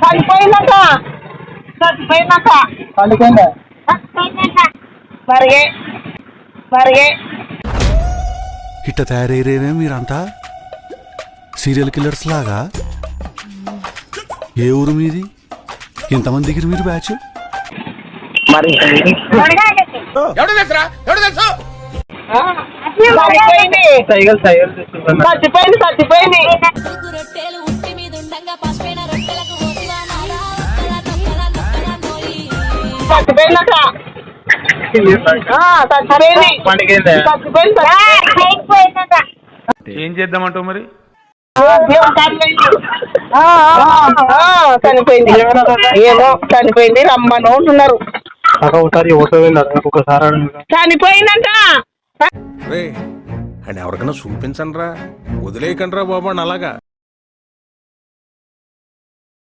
చనిపోయినాక చచ్చిపోయినాక పండుకోండి. మరిగే మరిగే ఇట్ట తయారయ్యేనే మీరంతా సీరియల్ కిల్లర్స్ లాగా. ఏ ఊరు మీది? ఎంతమంది దిగిరు మీరు బ్యాచ్? మరి చచ్చిపోయింది చచ్చిపోయింది చచ్చిపోయినాక ఏం చేద్దామంటావు మరి? చనిపోయింది ఏదో చనిపోయింది రమ్మను అంటున్నారు. చనిపోయిందంట. అని ఎవరికైనా చూపించండి రా, వదిలేయకండి రా బాబు అని అలాగా.